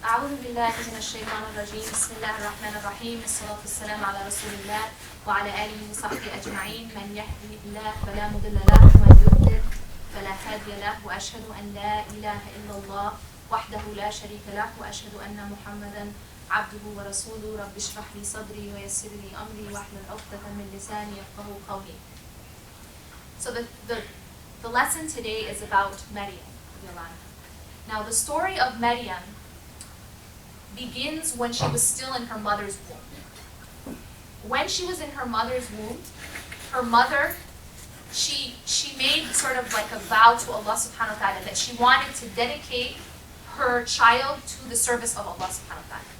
أعوذ بالله من الشيطان الرجيم بسم الله الرحمن الرحيم الصلاة والسلام على رسول الله وعلى آله وصحبه أجمعين من يهدي الله فلا مضل له ومن يضلل فلا هادي له وأشهد أن لا إله إلا الله وحده لا شريك له وأشهد أن محمدا عبده ورسوله رب اشرح لي صدري ويسر لي أمري واحلل عقدة من لساني يفقهوا قولي. So the lesson today is about Maryam. Now the story of Maryam begins when she was still in her mother's womb. When she was in her mother's womb, her mother, she made sort of like a vow to Allah subhanahu wa ta'ala that she wanted to dedicate her child to the service of Allah subhanahu wa ta'ala.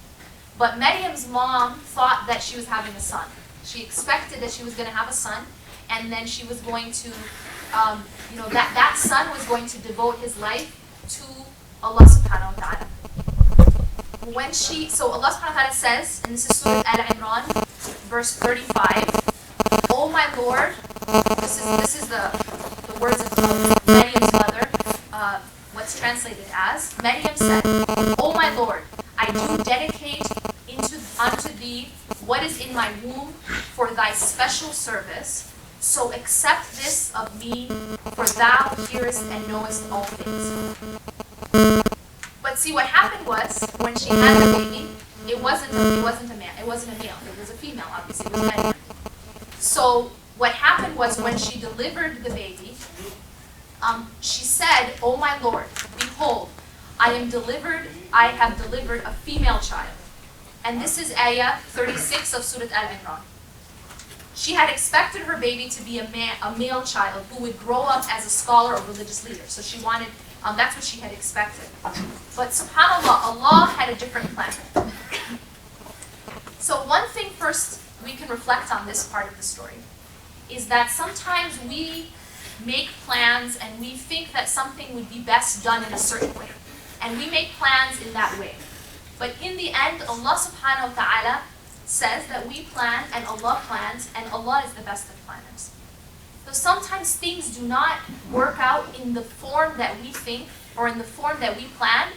But Maryam's mom thought that she was having a son. She expected that she was going to have a son, and then she was going to, that son was going to devote his life to Allah subhanahu wa ta'ala. So Allah subhanahu wa ta'ala says, and this is Surah Al-Imran, verse 35, "O my Lord," this is the words of Maryam's mother, what's translated as, Maryam said, "O my Lord, I do dedicate unto thee what is in my womb for thy special service, so accept this of me, for thou hearest and knowest all things." But see, what happened was, when she had the baby, it wasn't a male, it was a female, obviously, it was Maryam. So what happened was, when she delivered the baby, she said, "O my Lord, behold, I have delivered a female child." And this is ayah 36 of Surah Al-Imran. She had expected her baby to be a male child who would grow up as a scholar or religious leader. So she wanted, that's what she had expected. But subhanAllah, Allah had a different plan. So one thing first we can reflect on this part of the story is that sometimes we make plans and we think that something would be best done in a certain way. And we make plans in that way. But in the end, Allah subhanahu wa ta'ala says that we plan and Allah plans, and Allah is the best of planners. So sometimes things do not work out in the form that we think or in the form that we plan,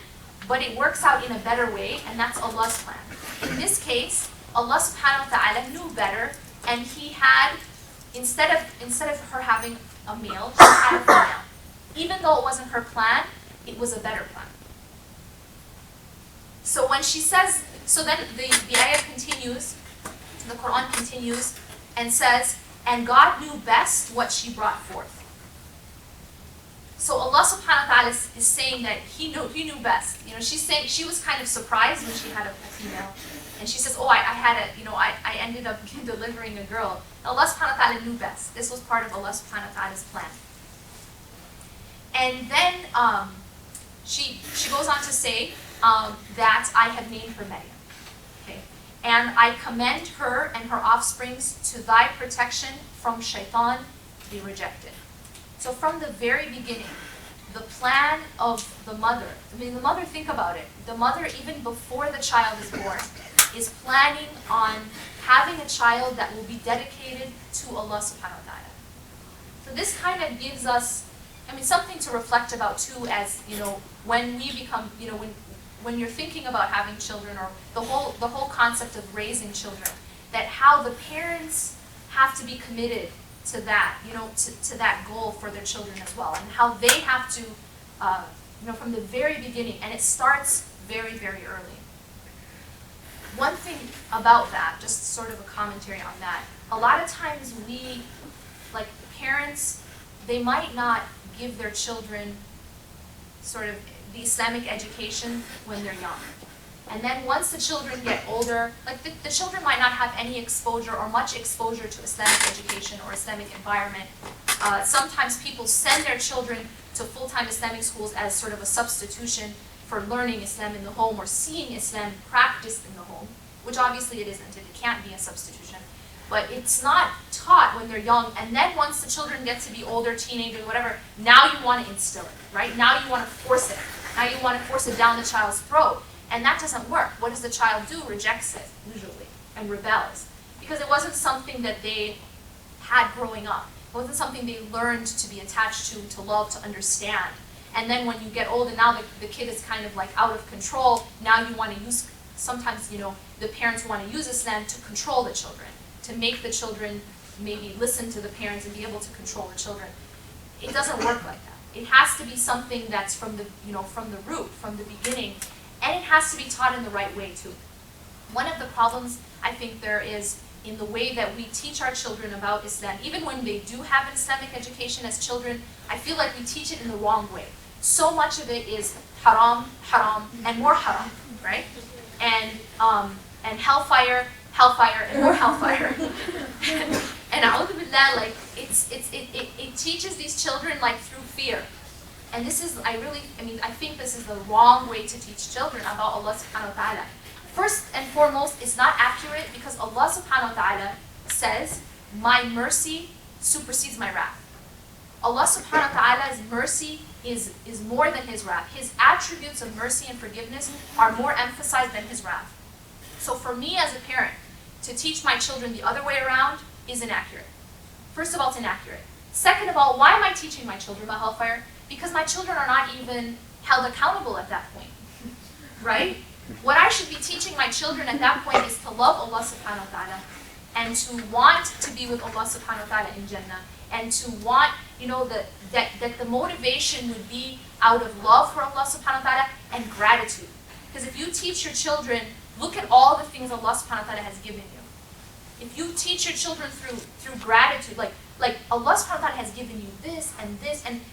but it works out in a better way, and that's Allah's plan. In this case, Allah subhanahu wa ta'ala knew better, and He had, instead of her having a male, she had a female. Even though it wasn't her plan, it was a better plan. So when she says, so then the ayah continues, the Quran continues, and says, "And God knew best what she brought forth." So Allah subhanahu wa ta'ala is saying that He knew best. She's saying she was kind of surprised when she had a female. And she says, I ended up delivering a girl. Allah subhanahu wa ta'ala knew best. This was part of Allah subhanahu wa ta'ala's plan. And then she goes on to say that I have named her Maryam. Okay. "And I commend her and her offsprings to thy protection from shaitan, be rejected." So from the very beginning, the plan of the mother, think about it. The mother, even before the child is born, is planning on having a child that will be dedicated to Allah subhanahu wa ta'ala. So this kind of gives us, something to reflect about too, as, when we become, when you're thinking about having children, or the whole concept of raising children, that how the parents have to be committed to that, to that goal for their children as well, and how they have to, from the very beginning, and it starts very, very early. One thing about that, just sort of a commentary on that, a lot of times we, like parents, they might not give their children sort of the Islamic education when they're young. And then once the children get older, like the children might not have any exposure or much exposure to Islamic education or Islamic environment. Sometimes people send their children to full-time Islamic schools as sort of a substitution for learning Islam in the home or seeing Islam practiced in the home, which obviously it isn't. It can't be a substitution. But it's not taught when they're young, and then once the children get to be older, teenagers, whatever, now you want to instill it, right? Now you want to force it. Now you want to force it down the child's throat. And that doesn't work. What does the child do? Rejects it, usually, and rebels. Because it wasn't something that they had growing up. It wasn't something they learned to be attached to love, to understand. And then when you get old and now the kid is kind of like out of control, now you want to use, sometimes, the parents want to use Islam to control the children, to make the children maybe listen to the parents and be able to control the children. It doesn't work like that. It has to be something that's from the, from the root, from the beginning, and it has to be taught in the right way too. One of the problems I think there is in the way that we teach our children about Islam, even when they do have an Islamic education as children, I feel like we teach it in the wrong way. So much of it is haram, haram, and more haram, right? And hellfire, hellfire, and more hellfire. And a'udhu billah, like it teaches these children like through fear. And this is, I think this is the wrong way to teach children about Allah subhanahu wa ta'ala. First and foremost, it's not accurate because Allah subhanahu wa ta'ala says, my mercy supersedes my wrath. Allah subhanahu wa ta'ala's mercy is more than His wrath. His attributes of mercy and forgiveness are more emphasized than His wrath. So for me as a parent, to teach my children the other way around is inaccurate. First of all, it's inaccurate. Second of all, why am I teaching my children about hellfire? Because my children are not even held accountable at that point, right? What I should be teaching my children at that point is to love Allah subhanahu wa ta'ala and to want to be with Allah subhanahu wa ta'ala in Jannah and to want, that the motivation would be out of love for Allah subhanahu wa ta'ala and gratitude. Because if you teach your children, look at all the things Allah subhanahu wa ta'ala has given you. If you teach your children through gratitude, like Allah subhanahu wa ta'ala has given you this, and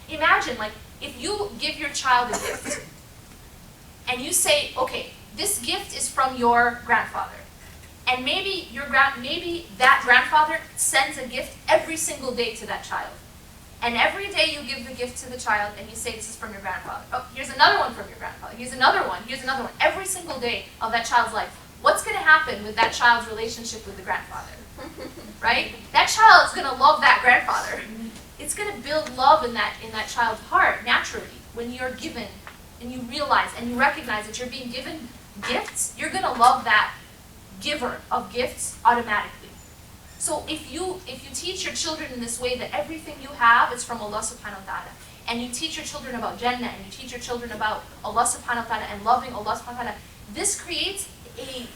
imagine, like, if you give your child a gift, and you say, okay, this gift is from your grandfather, and maybe that grandfather sends a gift every single day to that child, and every day you give the gift to the child, and you say, this is from your grandfather. Oh, here's another one from your grandfather. Here's another one. Here's another one. Every single day of that child's life. What's going to happen with that child's relationship with the grandfather? Right? That child is going to love that grandfather. It's going to build love in that child's heart naturally. When you're given and you realize and you recognize that you're being given gifts, you're going to love that giver of gifts automatically. So if you teach your children in this way that everything you have is from Allah subhanahu wa ta'ala, and you teach your children about Jannah, and you teach your children about Allah subhanahu wa ta'ala and loving Allah subhanahu wa ta'ala, this creates a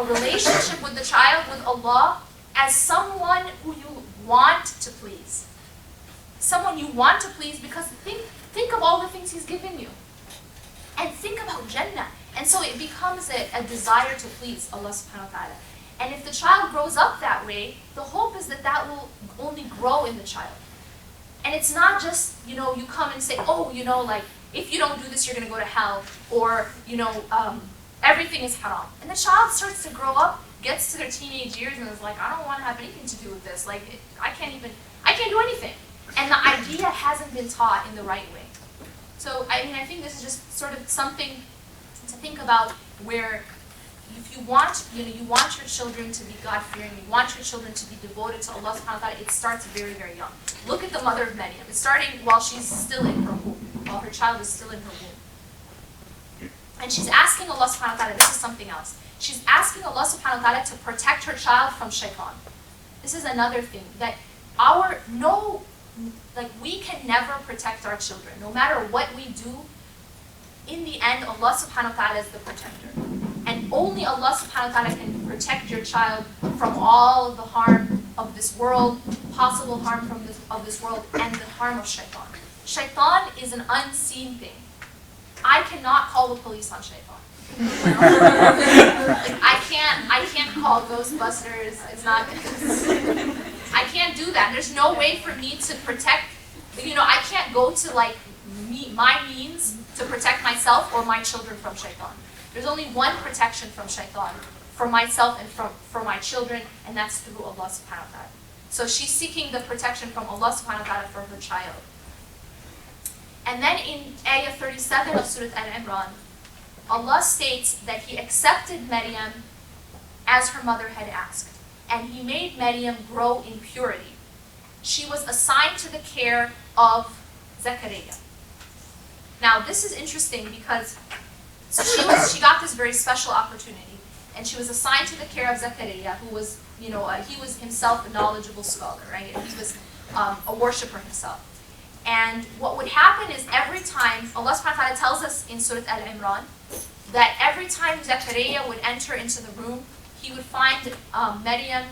relationship with the child, with Allah, as someone who you want to please. Someone you want to please because think of all the things He's given you. And think about Jannah. And so it becomes a desire to please Allah subhanahu wa ta'ala. And if the child grows up that way, the hope is that will only grow in the child. And it's not just, you come and say, oh, like, if you don't do this, you're going to go to hell, or, everything is haram. And the child starts to grow up, gets to their teenage years, and is like, I don't want to have anything to do with this. Like, I can't do anything. And the idea hasn't been taught in the right way. So, I think this is just sort of something to think about, where if you want, you want your children to be God-fearing, you want your children to be devoted to Allah subhanahu wa ta'ala, it starts very, very young. Look at the mother of Maryam. It's starting while she's still in her womb, while her child is still in her womb. And she's asking Allah subhanahu wa ta'ala, this is something else. She's asking Allah subhanahu wa ta'ala to protect her child from shaitan. This is another thing, that we can never protect our children. No matter what we do, in the end, Allah subhanahu wa ta'ala is the protector. And only Allah subhanahu wa ta'ala can protect your child from all of the harm of this world, possible harm of this world, and the harm of shaitan. Shaitan is an unseen thing. I cannot call the police on shaitan. I can't call Ghostbusters. I can't do that. There's no way for me to protect. I can't go to my means to protect myself or my children from shaitan. There's only one protection from shaitan, for myself and for my children, and that's through Allah subhanahu wa ta'ala. So she's seeking the protection from Allah subhanahu wa ta'ala for her child. And then in ayah 37 of Surah Al-Imran, Allah states that He accepted Maryam as her mother had asked, and He made Maryam grow in purity. She was assigned to the care of Zechariah. Now this is interesting because she got this very special opportunity, and she was assigned to the care of Zechariah, who was, he was himself a knowledgeable scholar, right? And he was a worshiper himself. And what would happen is every time, Allah subhanahu wa ta'ala tells us in Surah Al-Imran, that every time Zakaria would enter into the room, he would find Maryam,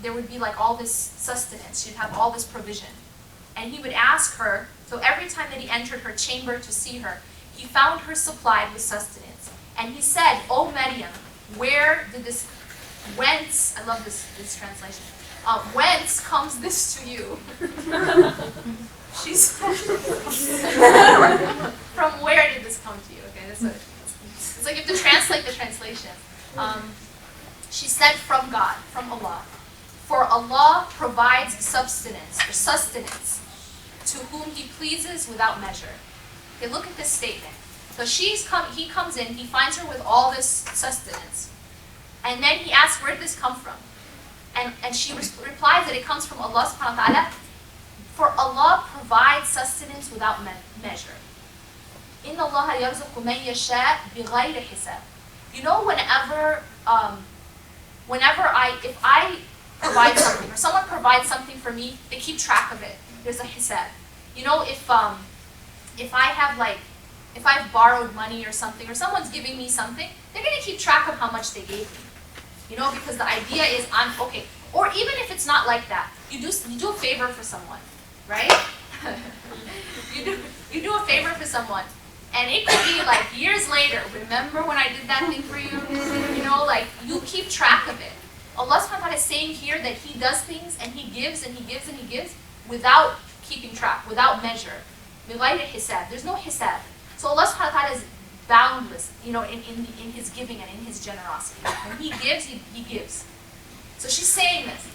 there would be like all this sustenance, she'd have all this provision. And he would ask her, so every time that he entered her chamber to see her, he found her supplied with sustenance. And he said, "Oh Maryam, where did this, whence," I love this translation, "whence comes this to you?" She's from where did this come to you? Okay, that's what it's like. You have to translate the translation. She said, "From God, from Allah. For Allah provides subsistence or sustenance to whom He pleases without measure." Okay, look at this statement. So he comes in, he finds her with all this sustenance, and then he asks, "Where did this come from?" And she replies that it comes from Allah subhanahu wa ta'ala. For Allah provides sustenance without measure. Inna Allah yarzuqu man yasha bighayri hisab. You know, whenever if I provide something or someone provides something for me, they keep track of it. There's a hisab. You know, if I've borrowed money or something, or someone's giving me something, they're gonna keep track of how much they gave me. You know, because the idea is I'm okay. Or even if it's not like that, you do a favor for someone, right? you do a favor for someone, and it could be like years later. Remember when I did that thing for you? You know, like you keep track of it. Allah subhanahu wa ta'ala is saying here that He does things and He gives and He gives and He gives without keeping track, without measure. There's no hisab. So Allah subhanahu wa ta'ala is boundless, you know, in His giving and in His generosity. When He gives, He gives. So she's saying this.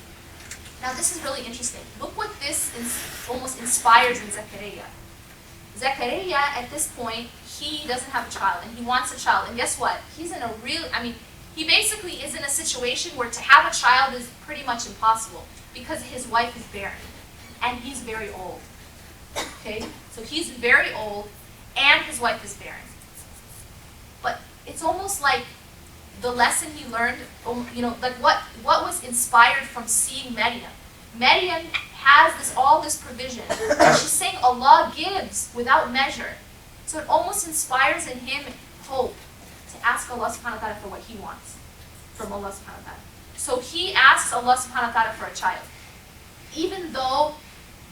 Now this is really interesting. Look what this almost inspires in Zakaria. Zakaria, at this point, he doesn't have a child, and he wants a child. And guess what? He's in a he basically is in a situation where to have a child is pretty much impossible because his wife is barren, and he's very old. Okay? So he's very old, and his wife is barren. But it's almost like the lesson he learned, you know, like what was inspired from seeing Maryam. Maryam has all this provision, and she's saying Allah gives without measure. So it almost inspires in him hope to ask Allah subhanahu wa ta'ala for what he wants from Allah subhanahu wa ta'ala. So he asks Allah subhanahu wa ta'ala for a child. Even though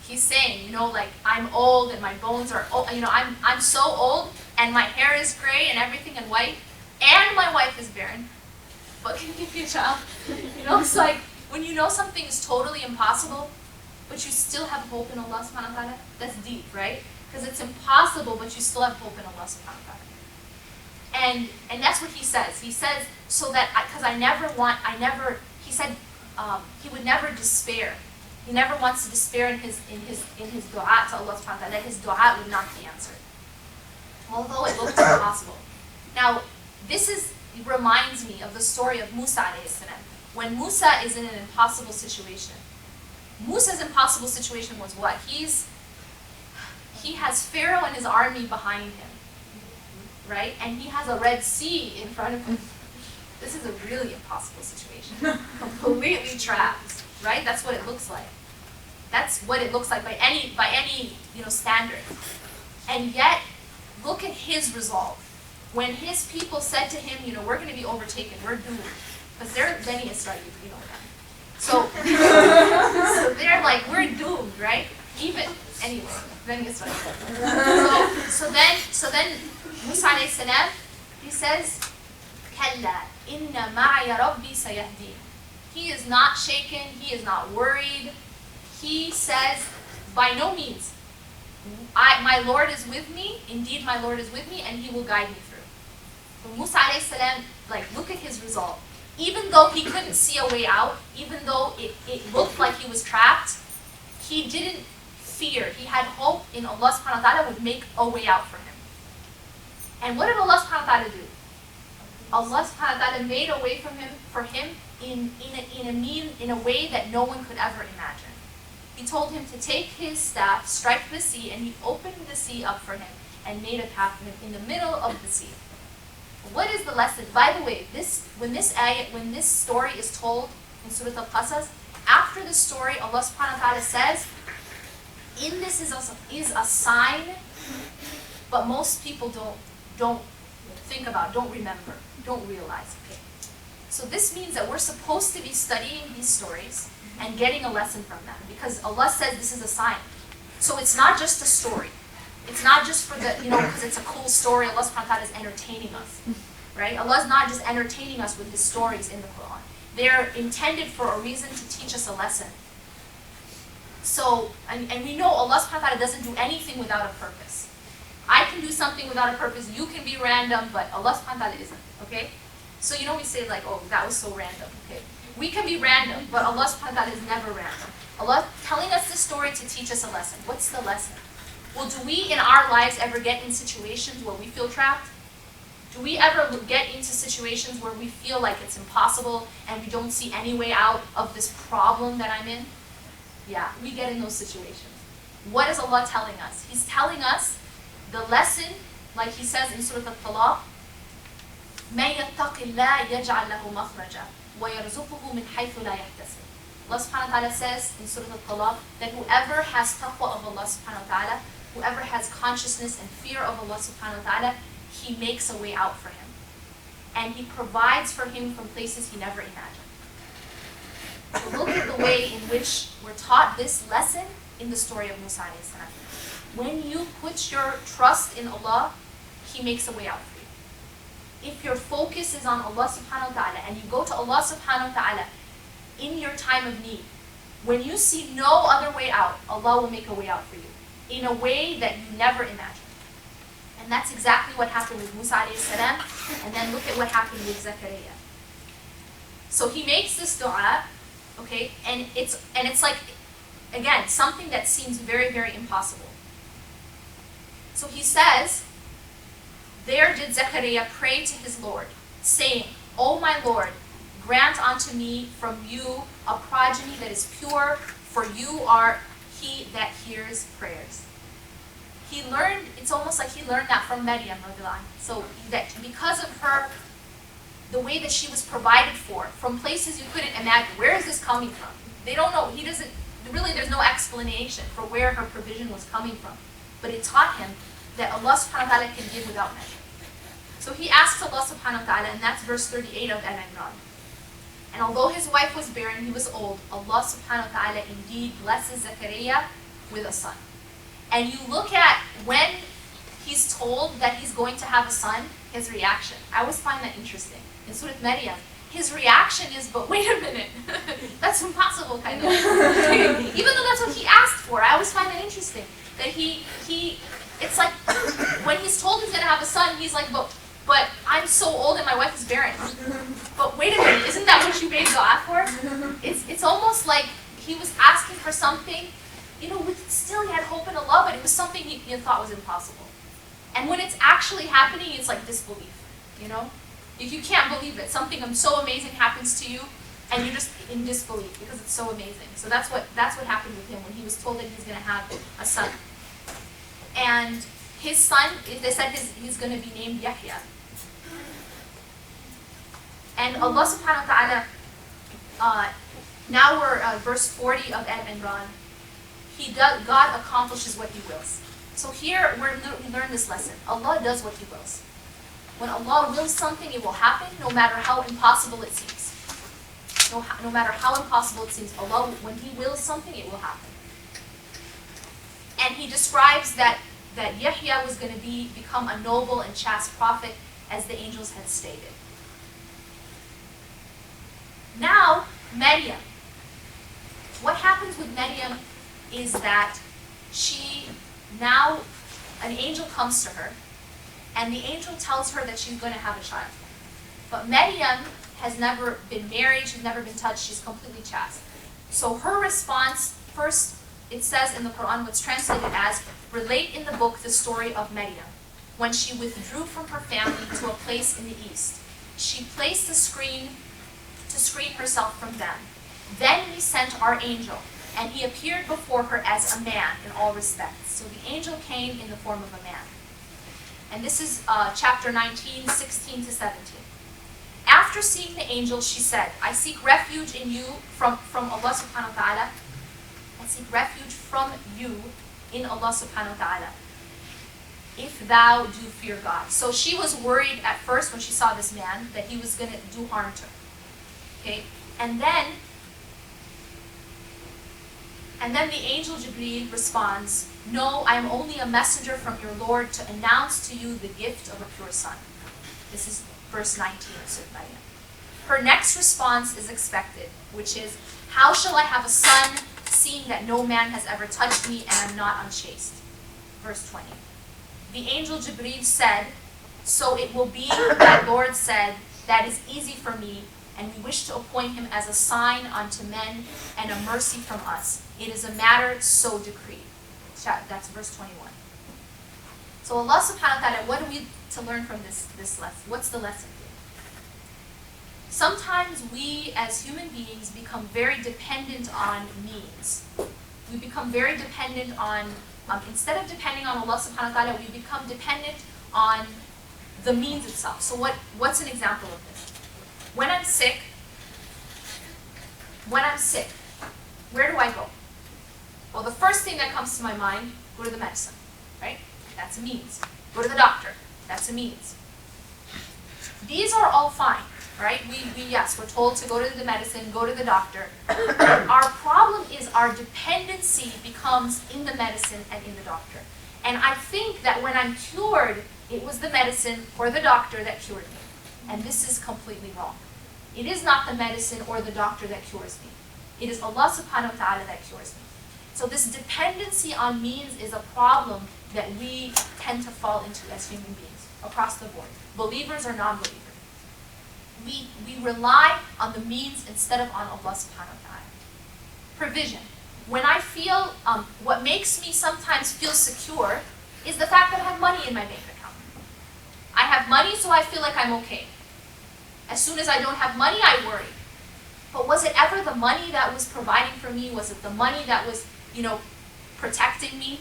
he's saying, you know, like, I'm old and my bones are old, you know, I'm so old and my hair is gray and everything and white, and my wife is barren, but can you give me a child? You know, it's like when you know something is totally impossible, but you still have hope in Allah subhanahu wa ta'ala, that's deep, right? Because it's impossible, but you still have hope in Allah subhanahu wa ta'ala. And that's what he says. He says, so that, because he said, he would never despair. He never wants to despair in his dua to Allah subhanahu wa ta'ala, that his dua would not be answered. Although it looked impossible. Now, this reminds me of the story of Musa alayhi salam. When Musa is in an impossible situation. Musa's impossible situation was what? He has Pharaoh and his army behind him, right? And he has a Red Sea in front of him. This is a really impossible situation. Completely trapped, right? That's what it looks like. That's what it looks like by any standard. And yet, look at his resolve. When his people said to him, we're going to be overtaken, we're doomed. Because they're Beni Israel, So they're like, we're doomed, right? Anyway, Beni Israel. So then Musa alayhi salam, he says, Kalla, inna ma'aya rabbi sayahdin. He is not shaken, he is not worried. He says, by no means, my Lord is with me, indeed my Lord is with me, and he will guide me through. So Musa alayhi salam, look at his resolve. Even though he couldn't see a way out, even though it looked like he was trapped, he didn't fear. He had hope in Allah subhanahu wa ta'ala would make a way out for him. And what did Allah subhanahu wa ta'ala do? Allah subhanahu wa ta'ala made a way for him in a way that no one could ever imagine. He told him to take his staff, strike the sea, and he opened the sea up for him and made a path for him in the middle of the sea. What is the lesson? By the way, when this story is told in Surah Al-Qasas, after the story, Allah subhanahu wa ta'ala says, in this is a sign, but most people don't think about, don't remember, don't realize. Okay. So this means that we're supposed to be studying these stories and getting a lesson from them, because Allah says this is a sign. So it's not just a story. It's not just for the, because it's a cool story. Allah subhanahu wa ta'ala is entertaining us. Right? Allah is not just entertaining us with His stories in the Quran. They're intended for a reason to teach us a lesson. So, and we know Allah subhanahu wa ta'ala doesn't do anything without a purpose. I can do something without a purpose, you can be random, but Allah subhanahu wa ta'ala isn't. Okay? So we say like, oh, that was so random. Okay? We can be random, but Allah subhanahu wa ta'ala is never random. Allah telling us this story to teach us a lesson. What's the lesson? Well, do we in our lives ever get in situations where we feel trapped? Do we ever get into situations where we feel like it's impossible and we don't see any way out of this problem that I'm in? Yeah, we get in those situations. What is Allah telling us? He's telling us the lesson, like He says in Surah Al-Talaq, مَن يَتَّقِ اللَّهَ يَجْعَلْ لَهُ مَخْرَجًا وَيَرْزُقُهُ مِنْ حَيْثُ لَا يَحْتَسِبُ. Allah subhanahu wa ta'ala says in Surah Al-Talaq that whoever has taqwa of Allah subhanahu wa ta'ala, whoever has consciousness and fear of Allah subhanahu wa ta'ala, He makes a way out for him. And He provides for him from places he never imagined. So look at the way in which we're taught this lesson in the story of Musa alayhi salam. When you put your trust in Allah, He makes a way out for you. If your focus is on Allah subhanahu wa ta'ala and you go to Allah subhanahu wa ta'ala in your time of need, when you see no other way out, Allah will make a way out for you in a way that you never imagined. And that's exactly what happened with Musa alayhi salam, and then look at what happened with Zakaria. So he makes this dua, okay, and it's like, again, something that seems very, very impossible. So he says, there did Zakaria pray to his Lord, saying, O my Lord, grant unto me from you a progeny that is pure, for you are He that hears prayers. He learned, it's almost like he learned that from Maryam. So that because of her, the way that she was provided for, from places you couldn't imagine, where is this coming from? They don't know, there's no explanation for where her provision was coming from. But it taught him that Allah subhanahu wa ta'ala can give without measure. So he asks Allah subhanahu wa ta'ala, and that's verse 38 of Al-Imran. And although his wife was barren, he was old, Allah subhanahu wa ta'ala indeed blesses Zakaria with a son. And you look at when he's told that he's going to have a son, his reaction. I always find that interesting. In Surah Maryam, his reaction is, but wait a minute, that's impossible, kind of. Even though that's what he asked for, I always find that interesting. That it's like, when he's told he's going to have a son, he's like, but I'm so old and my wife is barren. But wait a minute, isn't that what you made dua for? It's almost like he was asking for something, still he had hope in Allah, but it was something he thought was impossible. And when it's actually happening, it's like disbelief, If you can't believe it, something so amazing happens to you, and you're just in disbelief because it's so amazing. So that's what happened with him when he was told that he's going to have a son. And his son, they said he's going to be named Yahya. And Allah subhanahu wa ta'ala, now we're verse 40 of Al-Imran. God accomplishes what He wills. So here we learn this lesson. Allah does what He wills. When Allah wills something, it will happen, no matter how impossible it seems. No matter how impossible it seems, Allah, when He wills something, it will happen. And He describes that Yahya was going to become a noble and chaste prophet, as the angels had stated. Now, Maryam. What happens with Maryam is that an angel comes to her, and the angel tells her that she's going to have a child. But Maryam has never been married, she's never been touched, she's completely chaste. So her response, first, it says in the Quran, what's translated as, relate in the book the story of Maryam, when she withdrew from her family to a place in the east. She placed a screen to screen herself from them. Then we sent our angel, and he appeared before her as a man in all respects. So the angel came in the form of a man. And this is chapter 19, 16 to 17. After seeing the angel, she said, I seek refuge in you from Allah subhanahu wa ta'ala. I seek refuge from you in Allah subhanahu wa ta'ala. If thou do fear God. So she was worried at first when she saw this man that he was going to do harm to her. Okay? And then the angel Jibreel responds, no, I am only a messenger from your Lord to announce to you the gift of a pure son. This is verse 19 of Surah Maryam. Her next response is expected, which is, how shall I have a son, seeing that no man has ever touched me and am not unchaste? Verse 20. The angel Jibreel said, so it will be, that Lord said, that is easy for me, and we wish to appoint him as a sign unto men and a mercy from us. It is a matter so decreed. That's verse 21. So Allah subhanahu wa ta'ala, what are we to learn from this lesson? What's the lesson here? Sometimes we as human beings become very dependent on means. We become very dependent on, instead of depending on Allah subhanahu wa ta'ala, we become dependent on the means itself. So what's an example of this? When I'm sick, where do I go? Well, the first thing that comes to my mind, go to the medicine, right? That's a means. Go to the doctor, that's a means. These are all fine, right? Yes, we're told to go to the medicine, go to the doctor. Our problem is our dependency becomes in the medicine and in the doctor. And I think that when I'm cured, it was the medicine or the doctor that cured me. And this is completely wrong. It is not the medicine or the doctor that cures me. It is Allah subhanahu wa ta'ala that cures me. So this dependency on means is a problem that we tend to fall into as human beings across the board, believers or non-believers. We rely on the means instead of on Allah subhanahu wa ta'ala. Provision. When I feel, what makes me sometimes feel secure is the fact that I have money in my bank account. I have money, so I feel like I'm okay. As soon as I don't have money, I worry. But was it ever the money that was providing for me? Was it the money that was, protecting me?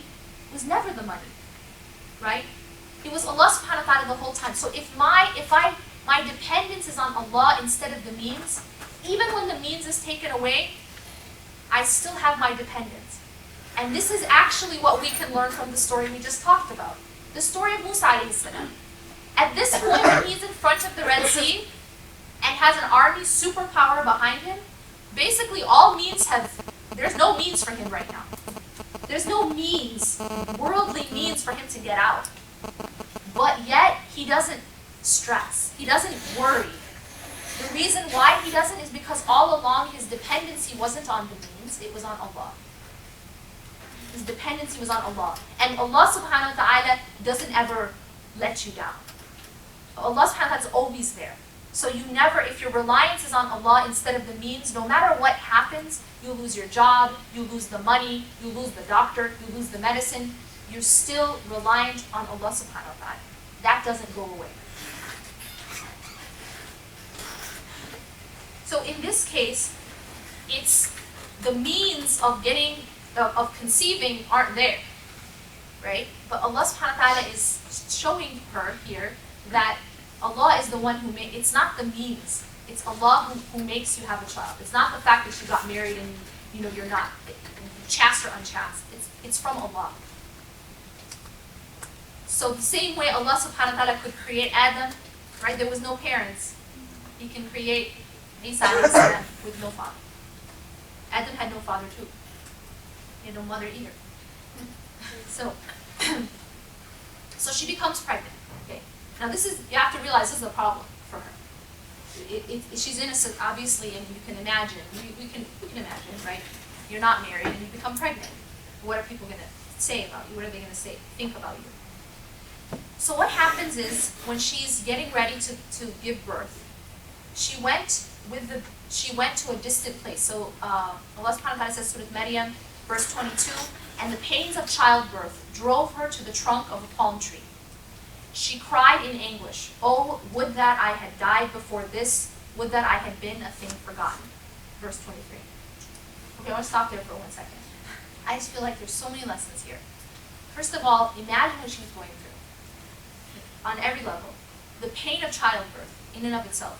It was never the money, right? It was Allah subhanahu wa ta'ala the whole time. So if my dependence is on Allah instead of the means, even when the means is taken away, I still have my dependence. And this is actually what we can learn from the story we just talked about. The story of Musa alayhi salam. At this point, when he's in front of the Red Sea and has an army superpower behind him, basically all means there's no means for him right now. There's no means, worldly means for him to get out. But yet, he doesn't stress. He doesn't worry. The reason why he doesn't is because all along his dependency wasn't on the means, it was on Allah. His dependency was on Allah. And Allah subhanahu wa ta'ala doesn't ever let you down. Allah subhanahu wa ta'ala is always there. So you never, if your reliance is on Allah instead of the means, no matter what happens, you lose your job, you lose the money, you lose the doctor, you lose the medicine, you're still reliant on Allah subhanahu wa ta'ala. That doesn't go away. So in this case, it's the means of conceiving aren't there, right? But Allah subhanahu wa ta'ala is showing her here that Allah is the one who it's not the means. It's Allah who makes you have a child. It's not the fact that you got married and you're not chaste or unchaste. It's from Allah. So the same way Allah subhanahu wa ta'ala could create Adam, right? There was no parents. He can create Isa alayhi salam with no father. Adam had no father too. He had no mother either. So she becomes pregnant. Okay. Now you have to realize this is a problem for her. She's innocent, obviously, and you can imagine. We can imagine, right? You're not married and you become pregnant. What are people going to say about you? What are they going to think about you? So what happens is when she's getting ready to give birth, she went to a distant place. So Allah subhanahu wa ta'ala says Surah Maryam, verse 22, and the pains of childbirth drove her to the trunk of a palm tree. She cried in anguish, "Oh, would that I had died before this, would that I had been a thing forgotten." Verse 23. Okay, I want to stop there for 1 second. I just feel like there's so many lessons here. First of all, imagine what she's going through. On every level. The pain of childbirth, in and of itself.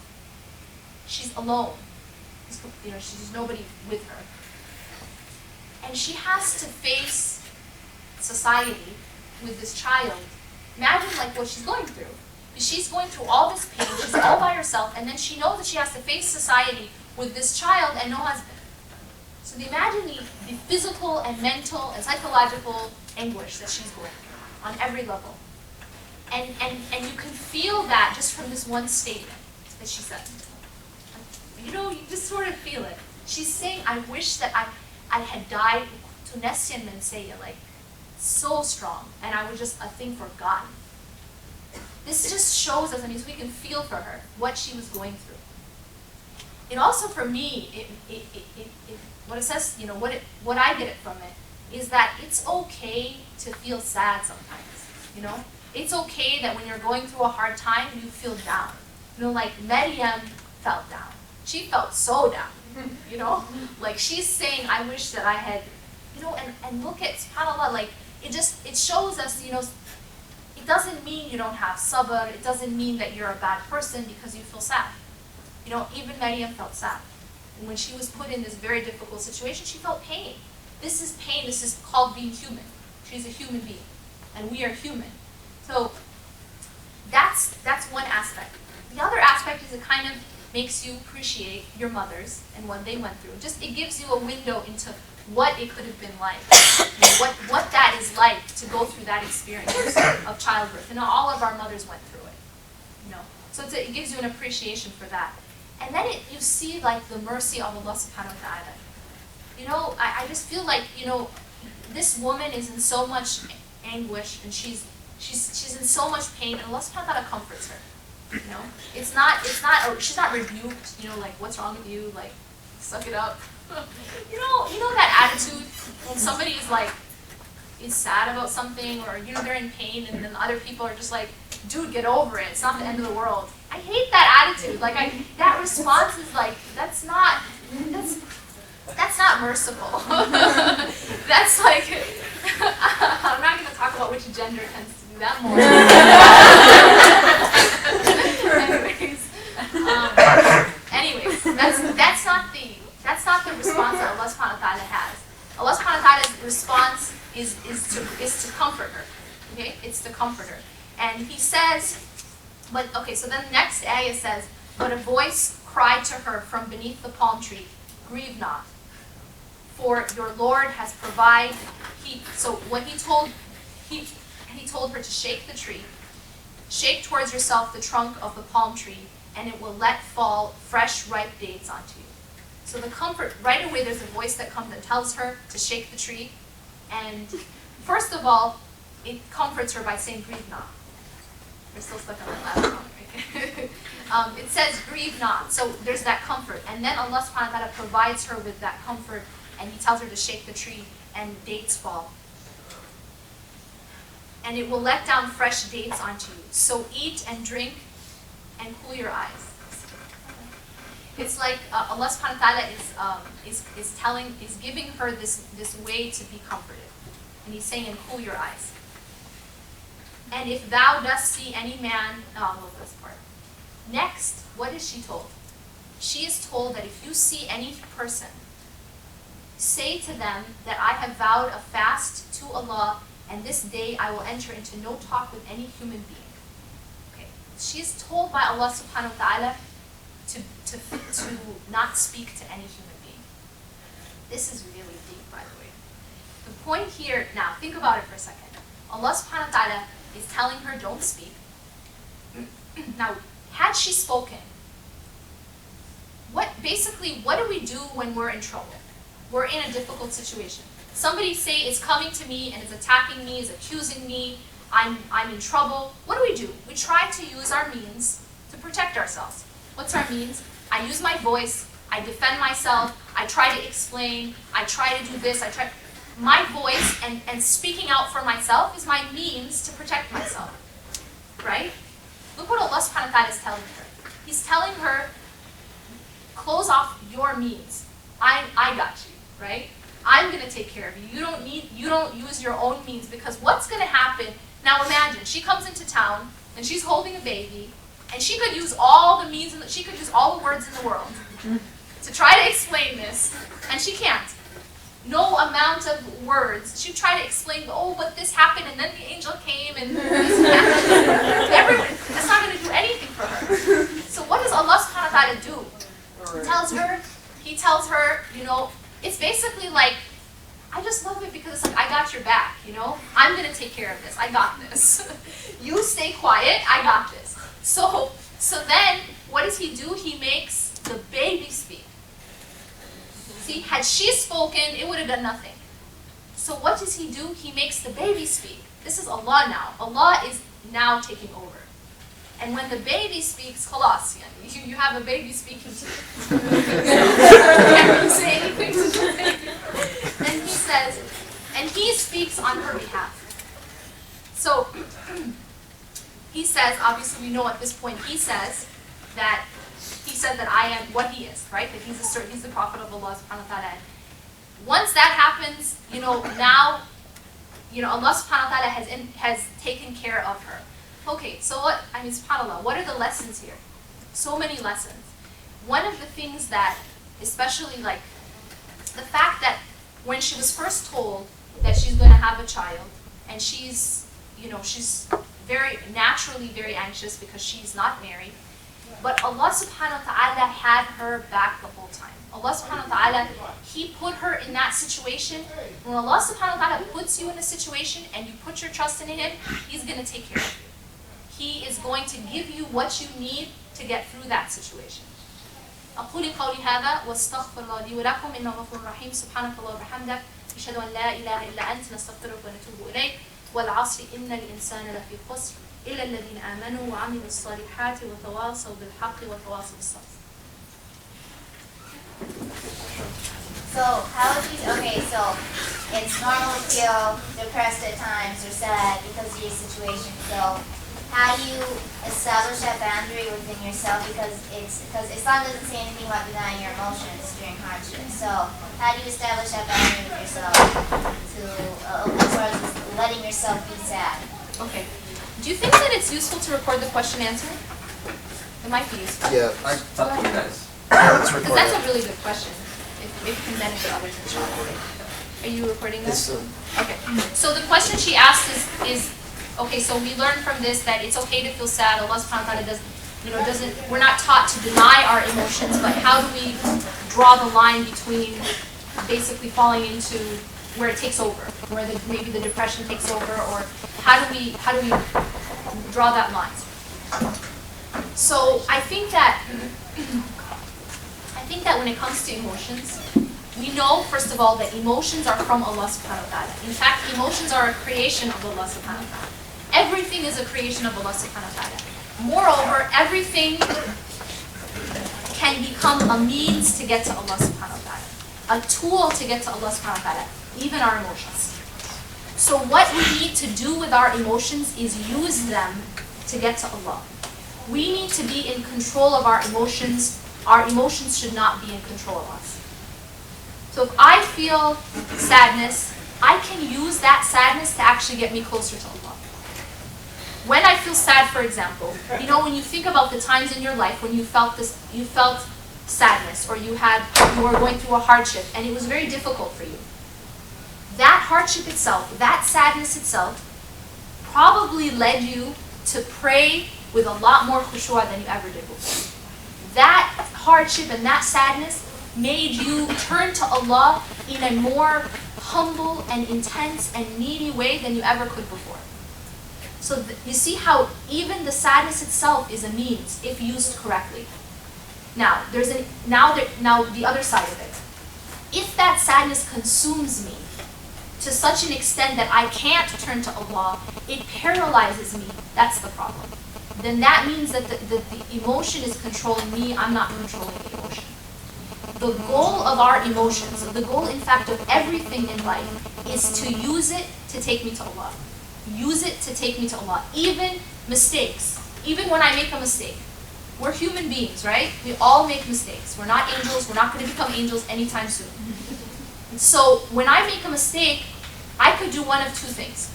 She's alone. She's nobody with her. And she has to face society with this child, imagine like what she's going through. She's going through all this pain, she's all by herself, and then she knows that she has to face society with this child and no husband. So imagine the physical and mental and psychological anguish that she's going through on every level. And you can feel that just from this one statement that she said. You know, you just sort of feel it. She's saying, I wish that I had died to Nesian Mensaya, like, so strong, and I was just a thing forgotten. This just shows us, I mean, so we can feel for her what she was going through. It also, for me, what it says, you know, what I get it from it is that it's okay to feel sad sometimes. You know, it's okay that when you're going through a hard time, you feel down. You know, like Maryam felt down. She felt so down. You know, like she's saying, I wish that I had, you know, and look at, subhanAllah, like it shows us, you know, it doesn't mean you don't have sabr, it doesn't mean that you're a bad person because you feel sad. You know, even Maryam felt sad. And when she was put in this very difficult situation, she felt pain. This is pain, this is called being human. She's a human being, and we are human. So that's one aspect. The other aspect is it kind of makes you appreciate your mothers and what they went through. Just it gives you a window into what it could have been like, you know, what that is like to go through that experience of childbirth. And all of our mothers went through it, you know. So it gives you an appreciation for that. And then you see like the mercy of Allah subhanahu wa ta'ala. You know, I just feel like, you know, this woman is in so much anguish and she's in so much pain, and Allah subhanahu wa ta'ala comforts her. You know, she's not rebuked, you know, like, what's wrong with you, like, suck it up. You know that attitude when somebody is sad about something, or, you know, they're in pain, and then other people are just like, dude, get over it, it's not the end of the world. I hate that attitude. Like, that response is like, that's not merciful. That's like, I'm not going to talk about which gender tends to do that more. Anyways, that's not the response that Allah subhanahu wa ta'ala has. Allah subhanahu wa ta'ala's response is to comfort her. Okay? It's to comfort her. And he says, so then the next ayah says, but a voice cried to her from beneath the palm tree, grieve not, for your Lord has provided. He told her to shake the tree, shake towards yourself the trunk of the palm tree, and it will let fall fresh ripe dates onto you. So the comfort, right away there's a voice that comes and tells her to shake the tree. And first of all, it comforts her by saying, grieve not. We're still stuck on that last comment, right? It says, grieve not. So there's that comfort. And then Allah subhanahu wa ta'ala provides her with that comfort, and He tells her to shake the tree, and dates fall. And it will let down fresh dates onto you. So eat and drink and cool your eyes. It's like Allah subhanahu wa ta'ala is giving her this way to be comforted. And He's saying, and cool your eyes. And if thou dost see any man, I love this part. Next, what is she told? She is told that if you see any person, say to them that I have vowed a fast to Allah, and this day I will enter into no talk with any human being. Okay. She is told by Allah subhanahu wa ta'ala to not speak to any human being. This is really deep, by the way. The point here, now think about it for a second. Allah subhanahu wa ta'ala is telling her, don't speak. Now, had she spoken, what do we do when we're in trouble? We're in a difficult situation. Somebody say is coming to me and is attacking me, is accusing me, I'm in trouble. What do? We try to use our means to protect ourselves. What's our means? I use my voice, I defend myself, I try to explain, I try to do this, my voice and speaking out for myself is my means to protect myself. Right? Look what Allah subhanahu wa ta'ala is telling her. He's telling her, close off your means. I got you, right? I'm gonna take care of you. You don't use your own means, because what's gonna happen, now imagine, she comes into town and she's holding a baby, and she could use all the means, she could use all the words in the world to try to explain this, and she can't. No amount of words. She'd try to explain, oh, but this happened, and then the angel came, and this and that. That's not going to do anything for her. So what does Allah subhanahu wa ta'ala do? He tells her, it's basically like, I just love it because it's like, I got your back, I'm going to take care of this. I got this. You stay quiet. I got this. So then, what does he do? He makes the baby speak. See, had she spoken, it would have done nothing. So what does he do? He makes the baby speak. This is Allah now. Allah is now taking over. And when the baby speaks, khalas, you have a baby speaking to you. Can't say anything to the baby. And he speaks on her behalf. So he says, obviously we know at this point, he said that I am what he is, right? That he's the prophet of Allah subhanahu wa ta'ala. Once that happens, now, Allah subhanahu wa ta'ala has taken care of her. Okay, so subhanAllah, what are the lessons here? So many lessons. One of the things that, especially like, the fact that when she was first told that she's going to have a child, and she's very naturally very anxious because she's not married, but Allah subhanahu wa ta'ala had her back the whole time. Allah subhanahu wa ta'ala, He put her in that situation. When Allah subhanahu wa ta'ala puts you in a situation and you put your trust in Him, He's going to take care of you. He is going to give you what you need to get through that situation. أقول قولي هذا واستغفر الله لي ولكم إنه غفور رحيم سبحانك اللهم وبحمدك أشهد أن لا إله إلا أنت نستغفرك ونتوب إليك والعصر إن الإنسان لفي خسر إلا الذين آمنوا وعملوا الصالحات وتواصوا بالحق وتواصوا بالصبر. So it's normal to feel depressed at times or sad because of your situation. So how do you establish that boundary within yourself? Because Islam doesn't say anything about denying your emotions during hardship. So how do you establish that boundary with yourself as far as letting yourself be sad? Okay. Do you think that it's useful to record the question answer? It might be useful. Yeah, It's up to you guys. let's Because record that's it. a really good question. It can benefit others, inshallah. Are you recording this? Okay. So the question she asked is okay, so we learned from this that it's okay to feel sad. Allah subhanahu wa ta'ala we're not taught to deny our emotions, but how do we draw the line between basically falling into where it takes over, where maybe the depression takes over, or how do we draw that line? So I think that when it comes to emotions, we know first of all that emotions are from Allah subhanahu wa ta'ala. In fact, emotions are a creation of Allah subhanahu wa ta'ala. Everything is a creation of Allah subhanahu wa ta'ala. Moreover, everything can become a means to get to Allah subhanahu wa ta'ala, a tool to get to Allah subhanahu wa ta'ala, even our emotions. So what we need to do with our emotions is use them to get to Allah. We need to be in control of our emotions. Our emotions should not be in control of us. So if I feel sadness, I can use that sadness to actually get me closer to Allah. When I feel sad, for example, when you think about the times in your life when you felt sadness, or you were going through a hardship and it was very difficult for you. That hardship itself, that sadness itself, probably led you to pray with a lot more khushu' than you ever did before. That hardship and that sadness made you turn to Allah in a more humble and intense and needy way than you ever could before. So you see how even the sadness itself is a means if used correctly. Now the other side of it. If that sadness consumes me to such an extent that I can't turn to Allah, it paralyzes me. That's the problem. Then that means that the emotion is controlling me. I'm not controlling the emotion. The goal of our emotions, the goal in fact of everything in life, is to use it to take me to Allah. Use it to take me to Allah. Even mistakes. Even when I make a mistake. We're human beings, right? We all make mistakes. We're not angels. We're not going to become angels anytime soon. So when I make a mistake, I could do one of two things.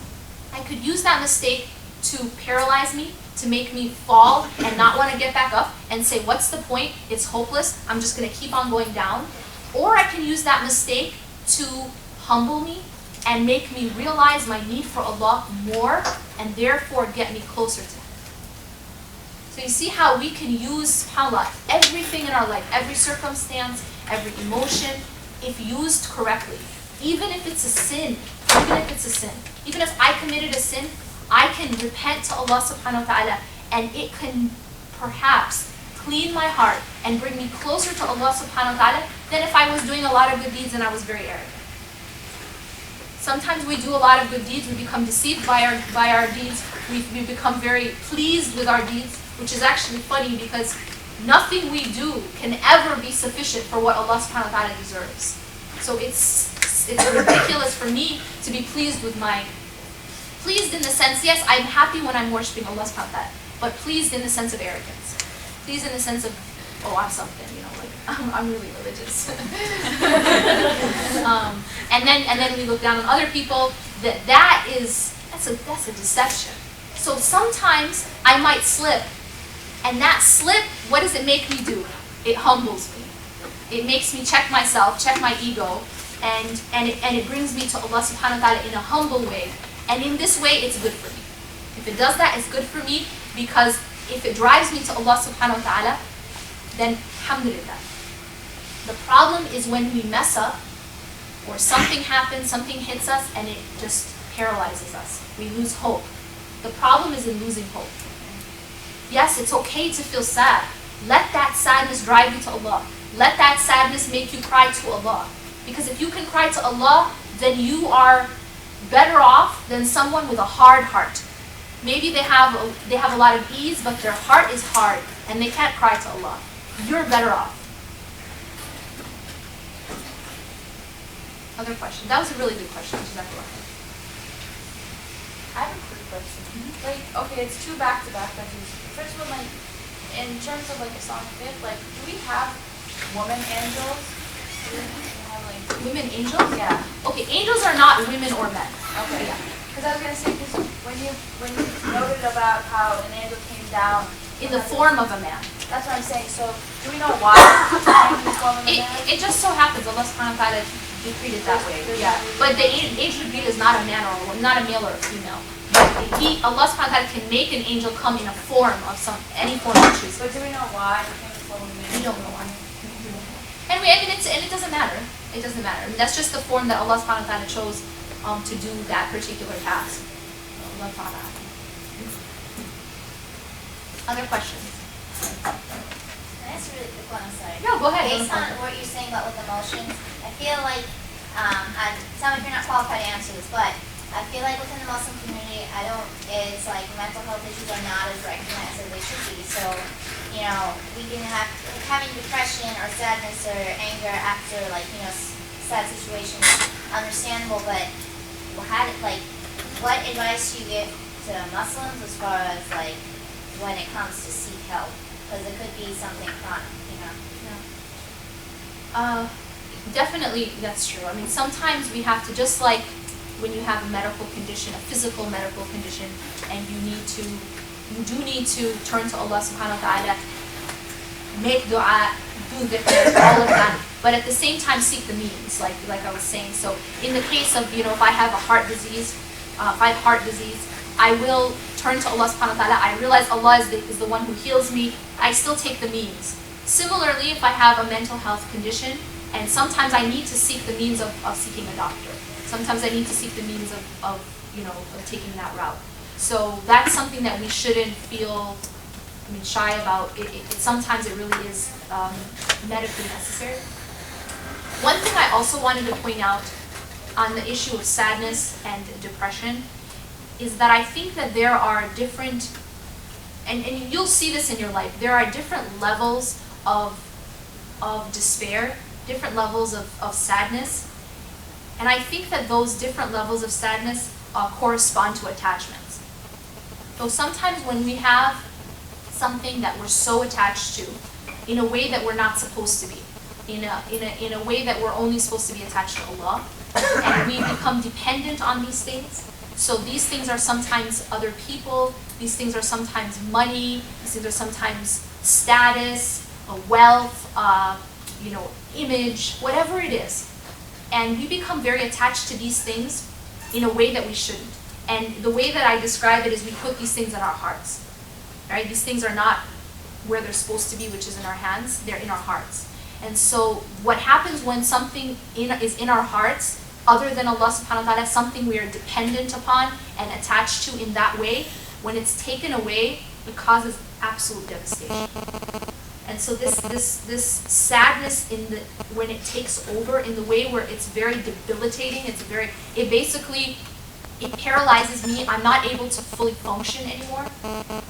I could use that mistake to paralyze me, to make me fall and not want to get back up and say, what's the point? It's hopeless. I'm just going to keep on going down. Or I can use that mistake to humble me and make me realize my need for Allah more, and therefore get me closer to Him. So you see how we can use, subhanAllah, everything in our life, every circumstance, every emotion, if used correctly. Even if it's a sin, even if I committed a sin, I can repent to Allah subhanahu wa ta'ala, and it can perhaps clean my heart and bring me closer to Allah subhanahu wa ta'ala than if I was doing a lot of good deeds and I was very arrogant. Sometimes we do a lot of good deeds, we become deceived by our deeds, we become very pleased with our deeds, which is actually funny because nothing we do can ever be sufficient for what Allah subhanahu wa ta'ala deserves. So it's ridiculous for me to be pleased in the sense, yes, I'm happy when I'm worshiping Allah subhanahu wa ta'ala, but pleased in the sense of arrogance. Pleased in the sense of, oh, I'm something, like I'm really religious. And then we look down on other people. That's a deception. So sometimes I might slip, and that slip, what does it make me do? It humbles me. It makes me check myself, check my ego, and it brings me to Allah subhanahu wa ta'ala in a humble way. And in this way, it's good for me. If it does that, it's good for me, because if it drives me to Allah subhanahu wa ta'ala, then alhamdulillah. The problem is when we mess up, or something happens, something hits us, and it just paralyzes us. We lose hope. The problem is in losing hope. Yes, it's okay to feel sad. Let that sadness drive you to Allah. Let that sadness make you cry to Allah. Because if you can cry to Allah, then you are better off than someone with a hard heart. Maybe they have a lot of ease, but their heart is hard, and they can't cry to Allah. You're better off. Other question? That was a really good question. I have a quick question. Okay, it's two back-to-back questions. First one, in terms of Islamic faith, do we have woman angels? Do we have women angels? Yeah. Okay, angels are not women or men. Okay. Yeah. Because I was gonna say, when you noted about how an angel came down In the form of a man. That's what I'm saying. So do we know why he came in the form of a man? It just so happens Allah subhanahu wa ta'ala decreed it that way. Yeah. But the angel decreed is not a man or a woman, not a male or a female. Allah subhanahu wa ta'ala can make an angel come in a form of any form he chooses. But do we know why he came in the form of a man? We don't know why. And it doesn't matter. It doesn't matter. I mean, that's just the form that Allah subhanahu wa ta'ala chose to do that particular task. Allah ta'ala. Other questions? That's a really quick one, I'm sorry. Yeah, go ahead. Based on what you're saying about with emotions, I feel like, sound like you're not qualified to answer this, but I feel like within the Muslim community, it's like mental health issues are not as recognized as they should be. So, we can have, having depression or sadness or anger after sad situations, understandable, but what advice do you give to Muslims as far as when it comes to seek help? Because it could be something chronic, Definitely, that's true. I mean, sometimes we have to, just like when you have a medical condition, a physical medical condition, and you do need to turn to Allah subhanahu wa ta'ala, make dua, do dhikr, all of that, but at the same time seek the means, like I was saying. So in the case of, if I have a heart disease, I will turn to Allah subhanahu wa ta'ala. I realize Allah is the one who heals me. I still take the means. Similarly, if I have a mental health condition, and sometimes I need to seek the means of seeking a doctor. Sometimes I need to seek the means of taking that route. So that's something that we shouldn't feel shy about. Sometimes it really is medically necessary. One thing I also wanted to point out on the issue of sadness and depression is that I think that there are different, and you'll see this in your life, there are different levels of despair, different levels of sadness. And I think that those different levels of sadness correspond to attachments. So sometimes when we have something that we're so attached to, in a way that we're not supposed to be, in a way that we're only supposed to be attached to Allah, and we become dependent on these things. So these things are sometimes other people, these things are sometimes money, these things are sometimes status, wealth, image, whatever it is. And we become very attached to these things in a way that we shouldn't. And the way that I describe it is we put these things in our hearts. Right? These things are not where they're supposed to be, which is in our hands, they're in our hearts. And so what happens when something is in our hearts, other than Allah subhanahu wa ta'ala, something we are dependent upon and attached to in that way, when it's taken away, it causes absolute devastation. And so this sadness when it takes over in the way where it's very debilitating, it paralyzes me. I'm not able to fully function anymore.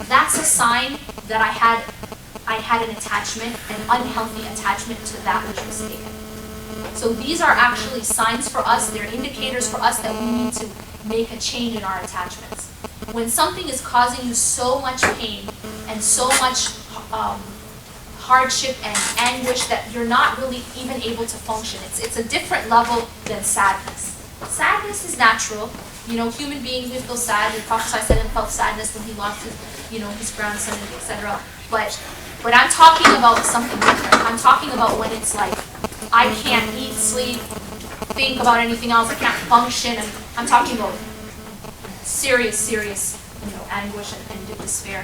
That's a sign that I had an attachment, an unhealthy attachment to that which was taken. So these are actually signs for us, they're indicators for us that we need to make a change in our attachments. When something is causing you so much pain and so much hardship and anguish that you're not really even able to function, it's a different level than sadness. Sadness is natural. Human beings, we feel sad. The Prophet ﷺ felt sadness when he lost his grandson, etc. But I'm talking about something different. I'm talking about when it's like, I can't eat, sleep, think about anything else. I can't function. I'm talking about serious, anguish and despair.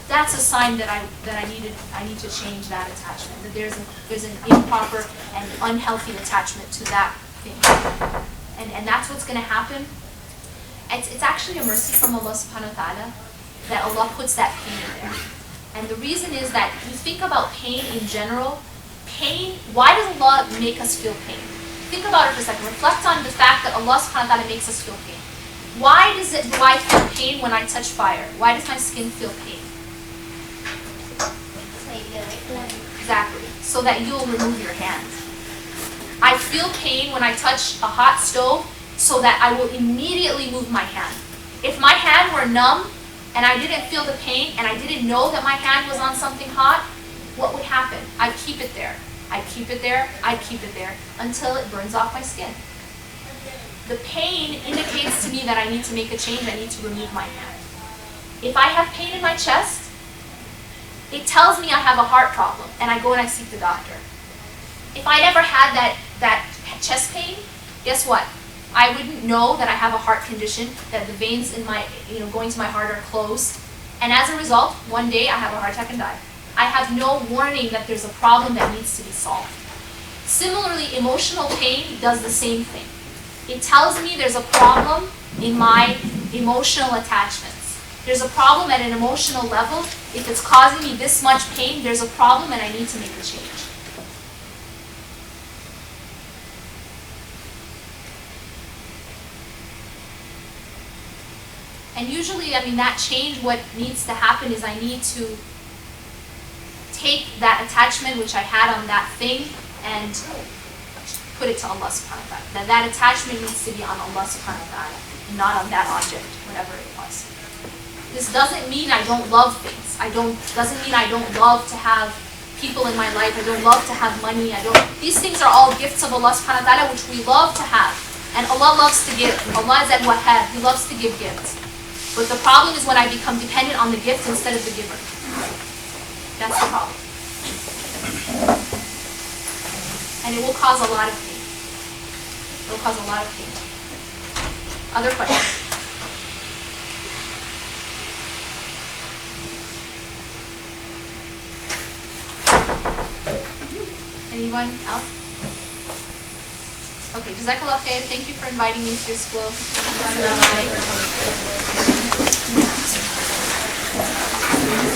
That's a sign that I need to change that attachment. That there's an improper and unhealthy attachment to that thing, and that's what's going to happen. It's actually a mercy from Allah subhanahu wa ta'ala that Allah puts that pain in there. And the reason is that you think about pain in general. Pain, why does Allah make us feel pain? Think about it for a second. Reflect on the fact that Allah subhanahu wa ta'ala makes us feel pain. Why do I feel pain when I touch fire? Why does my skin feel pain? Exactly. So that you'll remove your hands. I feel pain when I touch a hot stove so that I will immediately move my hand. If my hand were numb and I didn't feel the pain and I didn't know that my hand was on something hot, what would happen? I'd keep it there. I'd keep it there. I'd keep it there until it burns off my skin. The pain indicates to me that I need to make a change. I need to remove my hand. If I have pain in my chest, it tells me I have a heart problem and I go and I seek the doctor. If I never had that chest pain, guess what? I wouldn't know that I have a heart condition, that the veins in my, going to my heart are closed. And as a result, one day I have a heart attack and die. I have no warning that there's a problem that needs to be solved. Similarly, emotional pain does the same thing. It tells me there's a problem in my emotional attachments. There's a problem at an emotional level. If it's causing me this much pain, there's a problem and I need to make a change. And usually, that change, what needs to happen is I need to take that attachment which I had on that thing and put it to Allah subhanahu wa ta'ala. That attachment needs to be on Allah subhanahu wa ta'ala and not on that object, whatever it was. This doesn't mean I don't love things. Doesn't mean I don't love to have people in my life. I don't love to have money. These things are all gifts of Allah subhanahu wa ta'ala which we love to have. And Allah loves to give. Allah is al-Wahhab. He loves to give gifts. But the problem is when I become dependent on the gift instead of the giver. That's the problem. And it will cause a lot of pain. It will cause a lot of pain. Other questions? Anyone else? Okay, Jazakallah khair. Thank you for inviting me to your school. Bye.